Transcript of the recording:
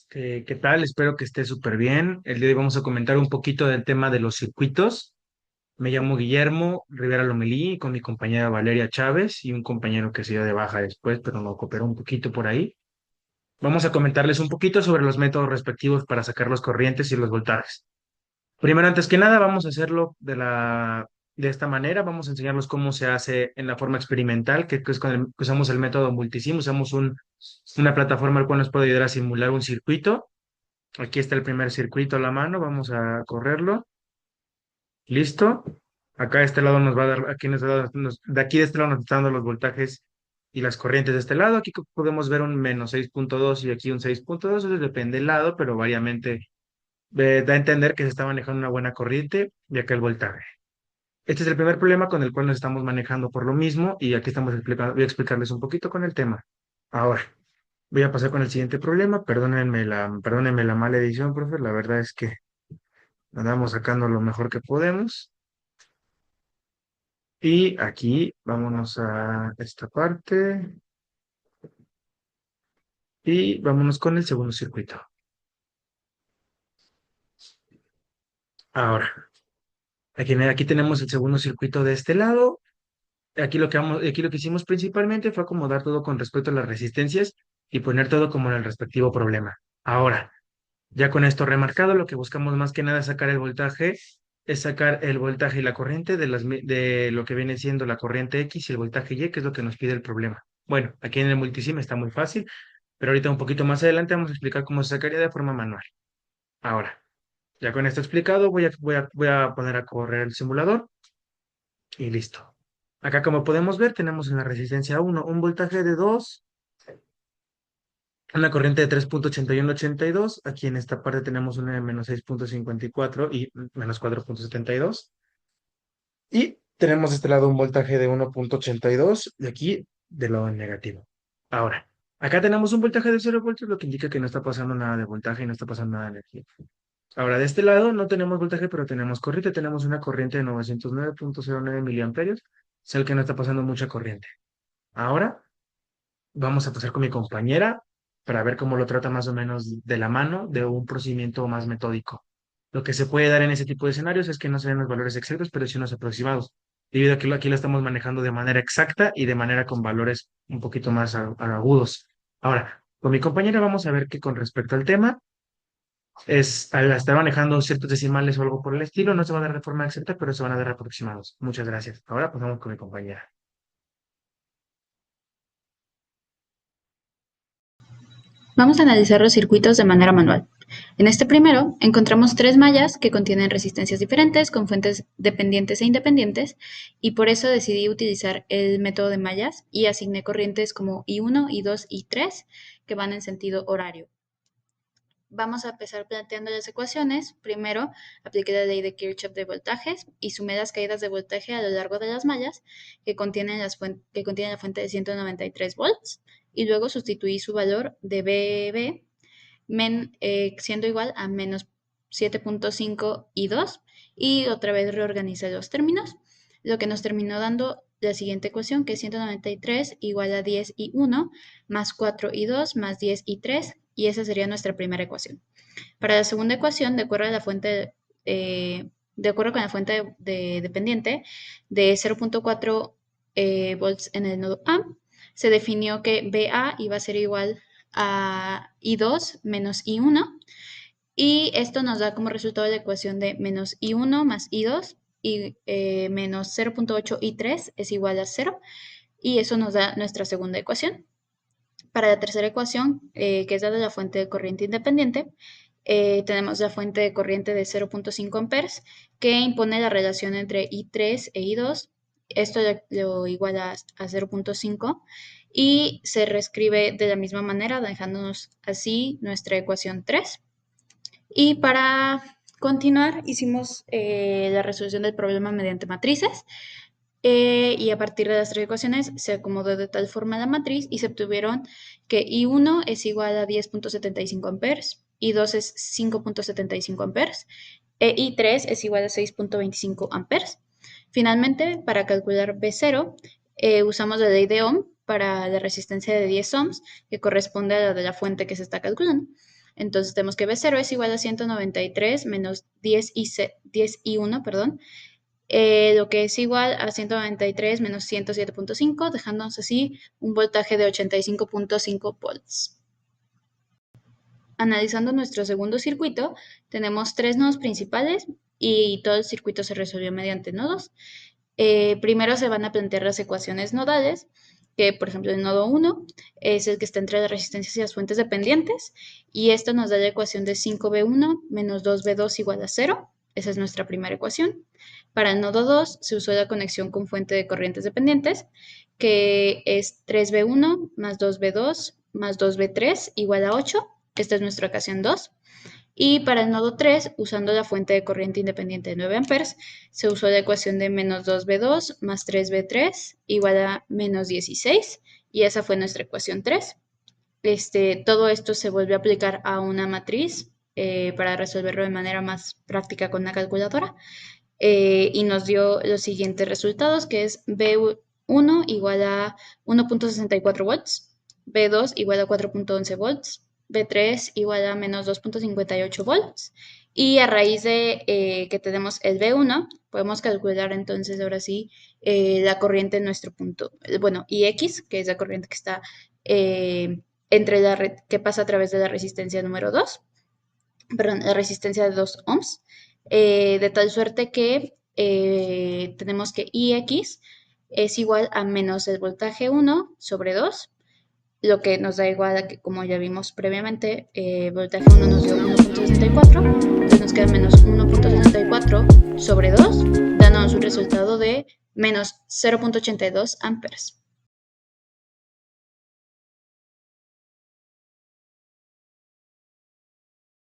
¿Qué tal? Espero que esté súper bien. El día de hoy vamos a comentar un poquito del tema de los circuitos. Me llamo Guillermo Rivera Lomelí, con mi compañera Valeria Chávez y un compañero que se dio de baja después, pero nos cooperó un poquito por ahí. Vamos a comentarles un poquito sobre los métodos respectivos para sacar los corrientes y los voltajes. Primero, antes que nada, vamos a hacerlo de esta manera. Vamos a enseñarles cómo se hace en la forma experimental, que es que usamos el método Multisim. Usamos una plataforma al cual nos puede ayudar a simular un circuito. Aquí está el primer circuito a la mano, vamos a correrlo. Listo. Acá de este lado nos va a dar, aquí en este lado de aquí de este lado nos están dando los voltajes y las corrientes de este lado. Aquí podemos ver un -6.2 y aquí un 6.2. Eso depende del lado, pero variamente da a entender que se está manejando una buena corriente y acá el voltaje. Este es el primer problema con el cual nos estamos manejando por lo mismo y aquí estamos explicando, voy a explicarles un poquito con el tema. Ahora, voy a pasar con el siguiente problema. Perdónenme la mala edición, profe. La verdad es que andamos sacando lo mejor que podemos. Y aquí vámonos a esta parte y vámonos con el segundo circuito. Ahora, aquí tenemos el segundo circuito de este lado. Aquí lo que hicimos principalmente fue acomodar todo con respecto a las resistencias y poner todo como en el respectivo problema. Ahora, ya con esto remarcado, lo que buscamos más que nada es sacar el voltaje y la corriente de lo que viene siendo la corriente X y el voltaje Y, que es lo que nos pide el problema. Bueno, aquí en el multisim está muy fácil, pero ahorita un poquito más adelante vamos a explicar cómo se sacaría de forma manual. Ahora, ya con esto explicado, voy a poner a correr el simulador y listo. Acá, como podemos ver, tenemos en la resistencia 1 un voltaje de 2, una corriente de 3.8182. Aquí en esta parte tenemos una de -6.54 y -4.72. Y tenemos de este lado un voltaje de 1.82 y aquí del lado negativo. Ahora, acá tenemos un voltaje de 0 voltios, lo que indica que no está pasando nada de voltaje y no está pasando nada de energía. Ahora, de este lado no tenemos voltaje, pero tenemos corriente. Tenemos una corriente de 909.09 miliamperios. Es el que no está pasando mucha corriente. Ahora, vamos a pasar con mi compañera para ver cómo lo trata más o menos de la mano de un procedimiento más metódico. Lo que se puede dar en ese tipo de escenarios es que no se den los valores exactos, pero sí unos aproximados, debido a que aquí lo estamos manejando de manera exacta y de manera con valores un poquito más agudos. Ahora, con mi compañera vamos a ver que con respecto al tema, al estar manejando ciertos decimales o algo por el estilo, no se va a dar de forma exacta, pero se van a dar aproximados. Muchas gracias. Ahora pasamos con mi compañera. Vamos a analizar los circuitos de manera manual. En este primero, encontramos tres mallas que contienen resistencias diferentes con fuentes dependientes e independientes y por eso decidí utilizar el método de mallas y asigné corrientes como I1, I2 y I3 que van en sentido horario. Vamos a empezar planteando las ecuaciones. Primero, apliqué la ley de Kirchhoff de voltajes y sumé las caídas de voltaje a lo largo de las mallas que contienen la fuente de 193 volts y luego sustituí su valor de BB siendo igual a menos 7.5 y 2 y otra vez reorganicé los términos, lo que nos terminó dando la siguiente ecuación que es 193 igual a 10 y 1 más 4 y 2 más 10 y 3 y esa sería nuestra primera ecuación. Para la segunda ecuación, de acuerdo con la fuente dependiente de 0.4 volts en el nodo A, se definió que BA iba a ser igual a I2 menos I1 y esto nos da como resultado la ecuación de menos I1 más I2 y menos 0.8 I3 es igual a 0 y eso nos da nuestra segunda ecuación. Para la tercera ecuación, que es la de la fuente de corriente independiente, tenemos la fuente de corriente de 0.5 amperes que impone la relación entre I3 e I2. Esto lo iguala a 0.5 y se reescribe de la misma manera, dejándonos así nuestra ecuación 3. Y para continuar, hicimos la resolución del problema mediante matrices. Y a partir de las tres ecuaciones se acomodó de tal forma la matriz y se obtuvieron que I1 es igual a 10.75 amperes, I2 es 5.75 amperes e I3 es igual a 6.25 amperes. Finalmente, para calcular B0, usamos la ley de Ohm para la resistencia de 10 ohms, que corresponde a la de la fuente que se está calculando. Entonces tenemos que B0 es igual a 193 menos 10 y 1, perdón, lo que es igual a 193 menos 107.5, dejándonos así un voltaje de 85.5 volts. Analizando nuestro segundo circuito, tenemos tres nodos principales y todo el circuito se resolvió mediante nodos. Primero se van a plantear las ecuaciones nodales, que por ejemplo el nodo 1 es el que está entre las resistencias y las fuentes dependientes, y esto nos da la ecuación de 5V1 menos 2V2 igual a 0. Esa es nuestra primera ecuación. Para el nodo 2 se usó la conexión con fuente de corrientes dependientes, que es 3V1 más 2V2 más 2V3 igual a 8. Esta es nuestra ecuación 2. Y para el nodo 3, usando la fuente de corriente independiente de 9 amperes, se usó la ecuación de menos 2V2 más 3V3 igual a menos 16, y esa fue nuestra ecuación 3. Todo esto se vuelve a aplicar a una matriz para resolverlo de manera más práctica con la calculadora, y nos dio los siguientes resultados, que es B1 igual a 1.64 volts, B2 igual a 4.11 volts, B3 igual a menos 2.58 volts, y a raíz de que tenemos el B1, podemos calcular entonces ahora sí la corriente en nuestro punto, bueno, IX, que es la corriente que está entre la red, que pasa a través de la resistencia número 2, perdón, la resistencia de 2 ohms, de tal suerte que tenemos que IX es igual a menos el voltaje 1 sobre 2, lo que nos da igual a que, como ya vimos previamente, voltaje 1 nos dio 1.64, entonces nos queda menos 1.64 sobre 2, dándonos un resultado de menos 0.82 amperes.